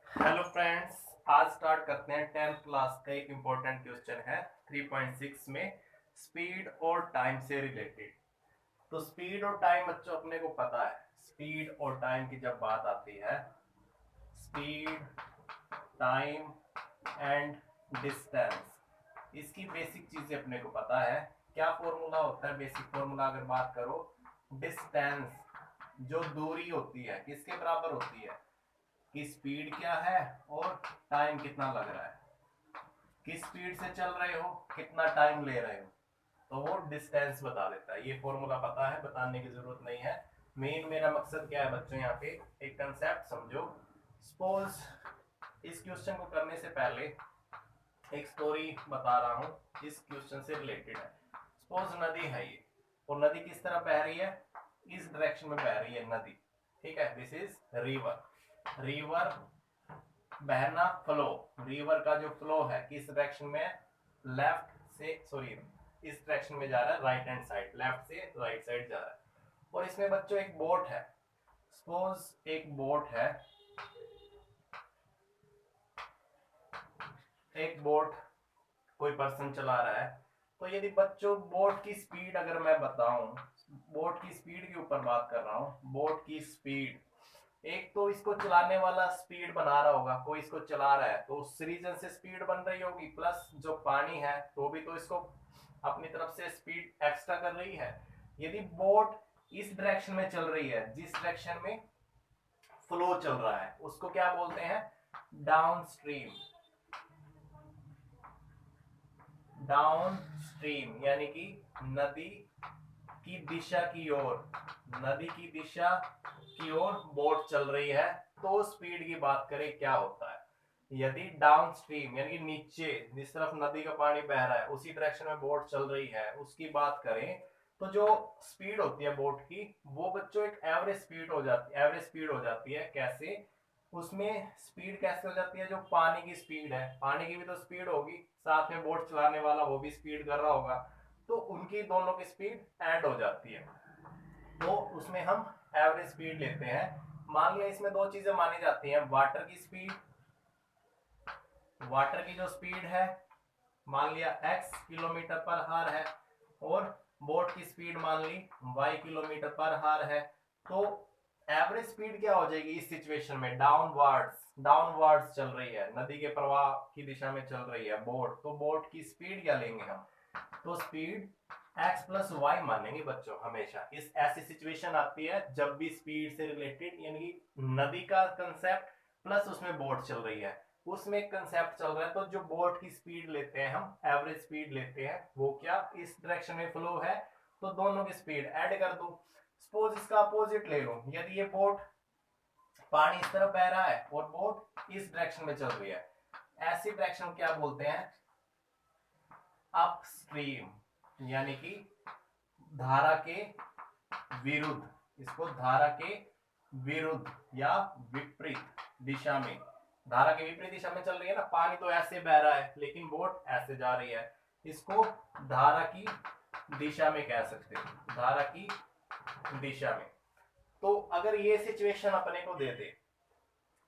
Hello friends, आज start करते हैं 10th क्लास का एक इम्पोर्टेंट क्वेश्चन है 3.6 में स्पीड और टाइम से रिलेटेड। तो स्पीड और टाइम बच्चों अपने को पता है। स्पीड और टाइम की जब बात आती है, स्पीड, टाइम एंड डिस्टेंस, इसकी बेसिक चीजें अपने को पता है। क्या फॉर्मूला होता है? बेसिक फॉर्मूला अगर बात करो, डिस्टेंस जो दूरी होती है किसके बराबर होती है कि स्पीड क्या है और टाइम कितना लग रहा है। किस स्पीड से चल रहे हो, कितना टाइम ले रहे हो, तो वो डिस्टेंस बता देता है। ये फॉर्मूला पता है, बताने की जरूरत नहीं है। मेन मेरा मकसद क्या है बच्चों, यहाँ पे एक कंसेप्ट समझो। सपोज इस क्वेश्चन को करने से पहले एक स्टोरी बता रहा हूँ, इस क्वेश्चन से रिलेटेड है। सपोज नदी है ये, और नदी किस तरह बह रही है? इस डायरेक्शन में बह रही है नदी। ठीक है, दिस इज रिवर। रिवर बहना, फ्लो, रिवर का जो फ्लो है किस डायरेक्शन में? लेफ्ट से, सॉरी, इस डायरेक्शन में जा रहा है, राइट हैंड साइड, लेफ्ट से राइट साइड जा रहा है। और इसमें बच्चों एक बोट है। सपोज एक बोट है, एक बोट कोई पर्सन चला रहा है। तो यदि बच्चों बोट की स्पीड अगर मैं बताऊं, बोट की स्पीड के ऊपर बात कर रहा हूं, बोट की स्पीड, एक तो इसको चलाने वाला स्पीड बना रहा होगा, कोई इसको चला रहा है तो उस रीजन से स्पीड बन रही होगी, प्लस जो पानी है तो भी तो इसको अपनी तरफ से स्पीड एक्स्ट्रा कर रही है। यदि बोट इस डायरेक्शन में चल रही है, जिस डायरेक्शन में फ्लो चल रहा है, उसको क्या बोलते हैं? Down stream. डाउन स्ट्रीम यानी कि नदी की दिशा की ओर, नदी की दिशा की ओर बोट चल रही है। तो स्पीड की बात करें क्या होता है? यदि डाउन स्ट्रीम यानी कि नीचे जिस तरफ नदी का पानी बह रहा है उसी डायरेक्शन में बोट चल रही है, उसकी बात करें तो जो स्पीड होती है बोट की, वो बच्चों एक एवरेज स्पीड हो जाती है। एवरेज स्पीड हो जाती है कैसे? उसमें स्पीड कैसे हो जाती है? जो पानी की स्पीड है, पानी की भी तो स्पीड होगी, साथ में बोट चलाने वाला वो भी स्पीड कर रहा होगा, तो उनकी दोनों की स्पीड ऐड हो जाती है। तो उसमें हम एवरेज स्पीड लेते हैं। मान लिया इसमें दो चीजें मानी जाती हैं, वाटर की स्पीड, वाटर की जो स्पीड है मान लिया x किलोमीटर पर हार है, और बोट की स्पीड मान ली y किलोमीटर पर हार है। तो एवरेज स्पीड क्या हो जाएगी इस सिचुएशन में? डाउनवर्ड्स, डाउनवर्ड्स चल रही है, नदी के प्रवाह की दिशा में चल रही है बोट, तो बोट की स्पीड क्या लेंगे हम? तो स्पीड x प्लस वाई मानेंगे बच्चों हमेशा। इस ऐसी सिचुएशन आती है जब भी स्पीड से रिलेटेड यानी कि नदी का कंसेप्ट प्लस उसमें बोट चल रही है, उसमें एक कंसेप्ट चल रहा है। तो जो बोट की स्पीड लेते हैं हम, एवरेज स्पीड लेते हैं, वो क्या इस डायरेक्शन में फ्लो है, तो दोनों की स्पीड ऐड कर दो। सपोज इसका अपोजिट ले लो, यदि ये बोट पानी इस तरफ बह रहा है और बोट इस डायरेक्शन में चल रही है, ऐसी डायरेक्शन क्या बोलते हैं? अपस्ट्रीम, यानी कि धारा के विरुद्ध, इसको धारा के विरुद्ध या विपरीत दिशा में, धारा के विपरीत दिशा में चल रही है ना, पानी तो ऐसे बह रहा है लेकिन बोट ऐसे जा रही है, इसको धारा की दिशा में कह सकते हैं, धारा की दिशा में। तो अगर ये सिचुएशन अपने को दे दे,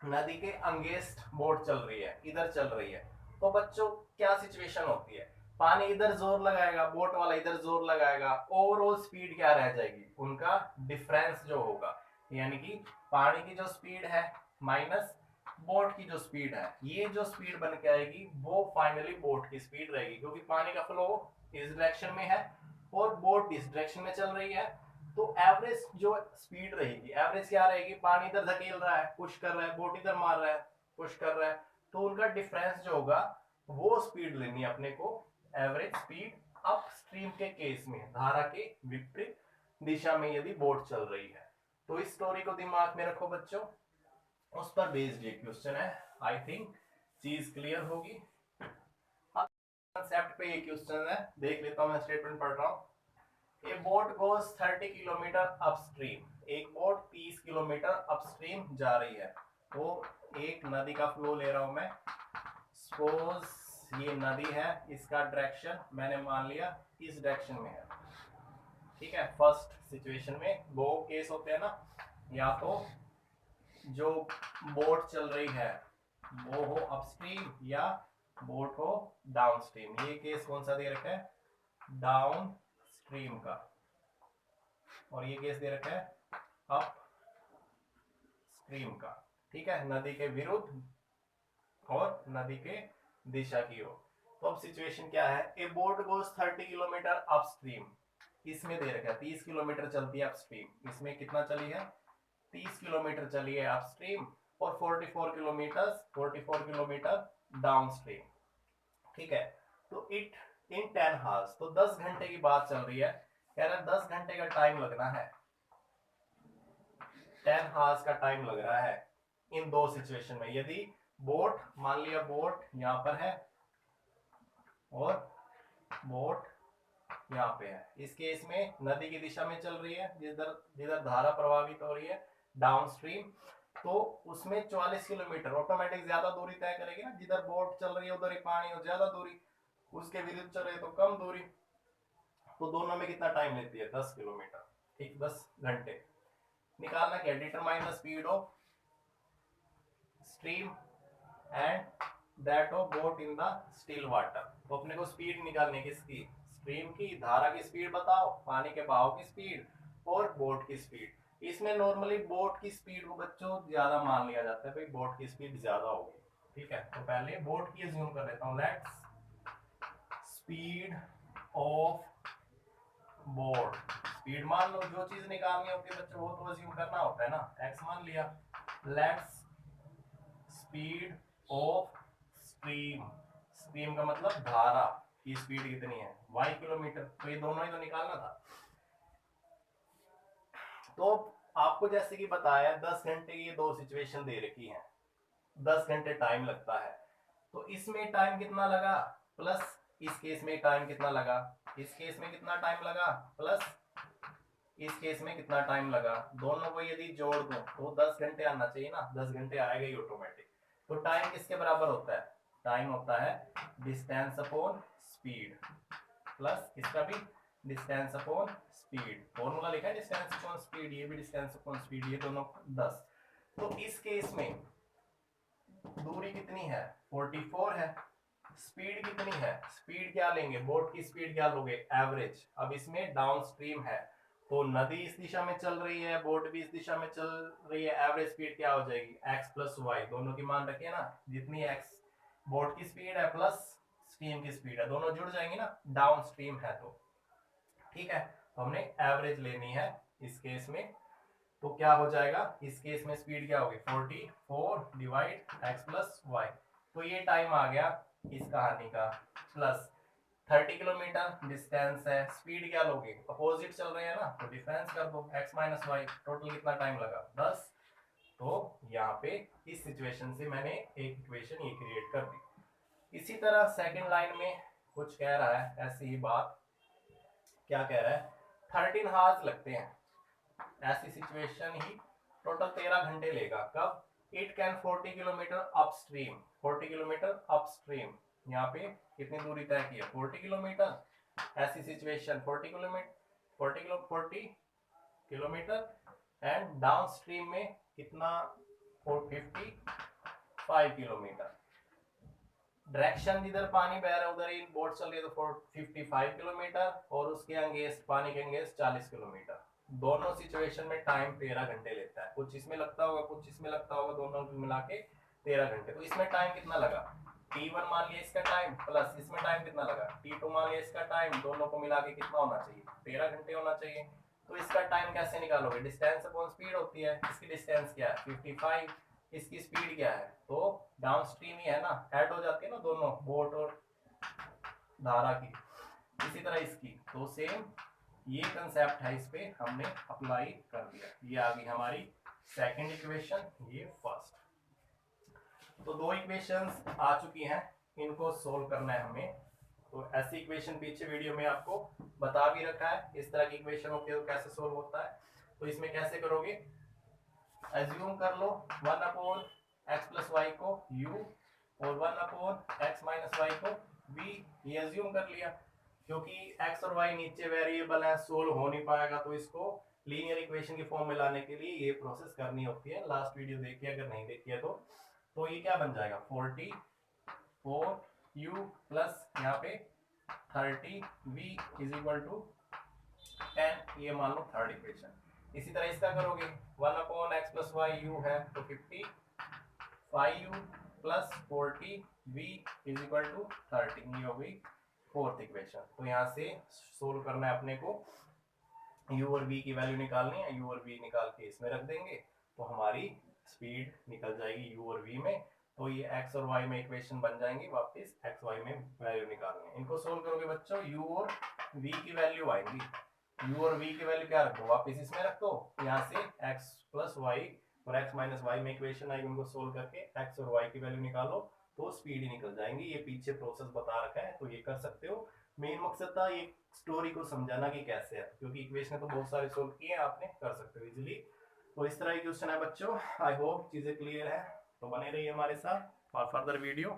नदी के अंगेस्ट बोट चल रही है, इधर चल रही है, तो बच्चों क्या सिचुएशन होती है? पानी इधर जोर लगाएगा, बोट वाला इधर जोर लगाएगा, ओवरऑल स्पीड क्या रह जाएगी? उनका डिफरेंस जो होगा, यानी कि पानी की जो स्पीड है माइनस बोट की जो स्पीड है, ये जो स्पीड बन के आएगी वो फाइनली बोट की स्पीड रहेगी, क्योंकि पानी का फ्लो इस डायरेक्शन में है और बोट इस डायरेक्शन में चल रही है। तो एवरेज जो स्पीड रहेगी, एवरेज क्या रहेगी? पानी इधर धकेल रहा है, पुश कर रहा है, बोट इधर मार रहा है, पुश कर रहा है, तो उनका डिफरेंस जो होगा वो स्पीड लेनी है अपने को, एवरेज स्पीड अप स्ट्रीम के केस में, धारा के विपरीत दिशा में यदि बोट चल रही है। तो इस स्टोरी को दिमाग में रखो बच्चों, उस पर बेस्ड ये क्वेश्चन है। आई थिंक चीज क्लियर होगी। कंसेप्ट पे ये क्वेश्चन है, देख लेता हूं, मैं स्टेटमेंट पढ़ रहा हूं। A boat goes 30 kilometre upstream, एक बोट 30 किलोमीटर अपस्ट्रीम जा रही है। तो एक नदी का फ्लो ले रहा हूं मैं। सपोज ये नदी है, इसका डायरेक्शन मैंने मान लिया इस डायरेक्शन में है। ठीक है, फर्स्ट सिचुएशन में दो केस होते हैं ना, या तो जो बोट चल रही है वो हो अपस्ट्रीम या बोट हो डाउनस्ट्रीम। ये केस कौन सा दे रखा है, डाउन स्ट्रीम का, और ये केस दे रखा है अप स्ट्रीम का। ठीक है, नदी के विरुद्ध और नदी के दिशा की ओर। तो अब सिचुएशन क्या है, ए बोट गोज 30 किलोमीटर अपस्ट्रीम। इसमें दे रखा है 30 किलोमीटर चलती है अपस्ट्रीम, इसमें कितना चली है, 30 किलोमीटर चली है अपस्ट्रीम, और 44 किलोमीटर डाउनस्ट्रीम। ठीक है, तो इट इन 10 हार्स, तो 10 घंटे की बात चल रही है, कह रहा है 10 घंटे का टाइम लगना है, 10 हार्स का टाइम लग रहा है इन दो सिचुएशन में। यदि बोट, मान लिया बोट यहां पर है और बोट यहाँ पे है, इस केस में नदी की दिशा में चल रही है, जिधर जिधर धारा प्रभावित हो रही है डाउन स्ट्रीम, तो उसमें 44 किलोमीटर ऑटोमेटिक ज्यादा दूरी तय करेगी ना, जिधर बोट चल रही है उधर ही पानी और ज्यादा दूरी, उसके विरुद्ध चल रही है तो कम दूरी, तो दोनों में कितना टाइम लेती है, 10 किलोमीटर। ठीक, 10 घंटे। निकालना क्या, determine the speed of stream and that of boat in the still water. तो अपने को स्पीड निकालनी किसकी, स्ट्रीम की, धारा की स्पीड बताओ, पानी के बहाव की स्पीड और बोट की स्पीड। इसमें नॉर्मली बोट की स्पीड को बच्चों ज्यादा मान लिया जाता है, भाई बोट की स्पीड ज्यादा होगी। ठीक है, तो पहले बोट की अज्यूम कर लेता हूँ, let's speed of boat, speed मान लो, जो चीज निकालनी होती है बच्चों वो तो अज्यूम करना होता है ना, एक्स मान लिया। Let's speed of stream, stream का मतलब धारा की स्पीड कितनी है, y किलोमीटर, तो ये दोनों ही तो निकालना था। तो आपको जैसे कि बताया 10 घंटे की ये दो सिचुएशन दे रखी हैं, 10 घंटे टाइम लगता है, तो इसमें टाइम कितना लगा, प्लस इस केस में टाइम कितना लगा, इस केस में कितना टाइम लगा, प्लस इस केस में कितना टाइम लगा, दोनों को यदि जोड़ दो तो 10 घंटे आना चाहिए ना, 10 घंटे आएगा ही ऑटोमेटिक। तो टाइम किसके बराबर होता है, टाइम होता है डिस्टेंस अपॉन स्पीड, प्लस इसका भी डिस्टेंस अपॉन स्पीड, फॉर्मूला लिखा है डिस्टेंस अपॉन स्पीड, ये भी डिस्टेंस अपॉन स्पीड, ये दोनों 10। तो इस केस में दूरी कितनी है, 44 है, स्पीड कितनी है, स्पीड क्या लेंगे, बोट की स्पीड क्या लोगे, एवरेज। अब इसमें डाउन स्ट्रीम है तो नदी इस दिशा में चल रही है, बोट भी इस दिशा में चल रही है, एवरेज स्पीड क्या हो जाएगी, x प्लस वाई, दोनों की मान रखिए ना, जितनी x बोट की स्पीड है प्लस स्ट्रीम की स्पीड है, दोनों जुड़ जाएंगी ना, डाउन स्ट्रीम है तो। ठीक है, तो हमने एवरेज लेनी है इस केस में, तो क्या हो जाएगा, इस केस में स्पीड क्या होगी, 44 डिवाइड x प्लस वाई, तो ये टाइम आ गया इस कहानी का, प्लस 30 किलोमीटर डिस्टेंस है, स्पीड क्या लोगे, अपोजिट चल रहे हैं ना, तो डिफरेंस कर दो x माइनस वाई, टोटल कितना टाइम लगा, 10। तो यहाँ पे इस सिचुएशन से मैंने एक इक्वेशन ये क्रिएट कर दी। इसी तरह सेकंड लाइन में कुछ कह रहा है ऐसी ही बात, क्या कह रहा है, 13 हार्स लगते हैं, ऐसी सिचुएशन ही टोटल 13 घंटे लेगा, कब, it can 40 kilometre upstream, 40 kilometre upstream, यहाँ पे कितनी दूरी तय की है, 40 किलोमीटर, ऐसी situation 40 kilometre, 40 kilometre, and down stream में कितना, 455 किलोमीटर, डायरेक्शन जिधर पानी बह रहा है उधर ही बोट चल रही है, तो 55 किलोमीटर, और उसके अंगेस्ट, पानी के अंगेस्ट 40 किलोमीटर। दोनों सिचुएशन में टाइम 13 घंटे लेता है, कुछ इसमें लगता होगा कुछ इसमें लगता होगा, दोनों मिला के 13 घंटे। तो इसमें टाइम कितना लगा, T1 मान लिया इसका टाइम, प्लस इसमें टाइम कितना लगा, T2 मान लिया इसका टाइम, दोनों को मिला के कितना होना चाहिए, 13 घंटे होना चाहिए। तो इसका टाइम कैसे निकालोगे, डिस्टेंस अपॉन स्पीड होती है, इसकी डिस्टेंस क्या है 55, इसकी स्पीड क्या है, तो डाउन स्ट्रीम ही है ना, ऐड हो जाती है ना दोनों, बोट और धारा की। इसी तरह इसकी, तो सेम ये कंसेप्ट है, इस पे हमने अप्लाई कर दिया, ये आ गई हमारी सेकंड इक्वेशन, ये फर्स्ट। तो दो इक्वेशंस आ चुकी हैं, इनको सोल्व करना है हमें। तो ऐसी इक्वेशन पीछे वीडियो में आपको बता भी रखा है, इस तरह की इक्वेशन होती है तो कैसे सोल्व होता है। तो इसमें कैसे करोगे, एज्यूम कर लो 1 अपॉन एक्स प्लस वाई को u और 1 अपॉन एक्स माइनस वाई को v, ये एज्यूम कर लिया, क्योंकि x और y नीचे वेरिएबल है, सोल्व हो नहीं पाएगा, तो इसको लीनियर इक्वेशन की फॉर्म में लाने के लिए ये प्रोसेस करनी होती है। लास्ट वीडियो देखिए अगर नहीं देखी है तो, तो ये क्या बन जाएगा 44u प्लस यहाँ पे 30v इज इक्वल टू 10, ये मान लो थर्ड इक्वेशन। इसी तरह इसका करोगे 1/x प्लस वाई यू है तो 55u plus 40v is equal to 30, ये हो गई फोर्थ इक्वेशन। तो यहाँ से सोल्व करना है अपने को, u और v की वैल्यू निकालनी है, u और v निकाल के इसमें रख देंगे तो हमारी स्पीड निकल जाएगी u और v में। तो ये x और y में इक्वेशन बन जाएंगी, वापस x y में वैल्यू निकालनी है। इनको सोल्व करोगे बच्चों u और v की वैल्यू आएंगी, u और v की वैल्यू क्या रखो वापस इसमें रख दो, यहाँ से x प्लस वाई और x माइनस वाई में इक्वेशन आएगी, उनको सोल्व करके x और y की वैल्यू निकालो तो स्पीड ही निकल जाएंगी। ये पीछे प्रोसेस बता रखा है तो ये कर सकते हो। मेन मकसद था ये स्टोरी को समझाना कि कैसे है, क्योंकि इक्वेशन तो बहुत सारे सोल्व किए आपने, कर सकते हो इजीली। तो इस तरह की क्वेश्चन है बच्चों। आई होप चीजें क्लियर है, तो बने रहिए हमारे साथ फॉर फर्दर वीडियो।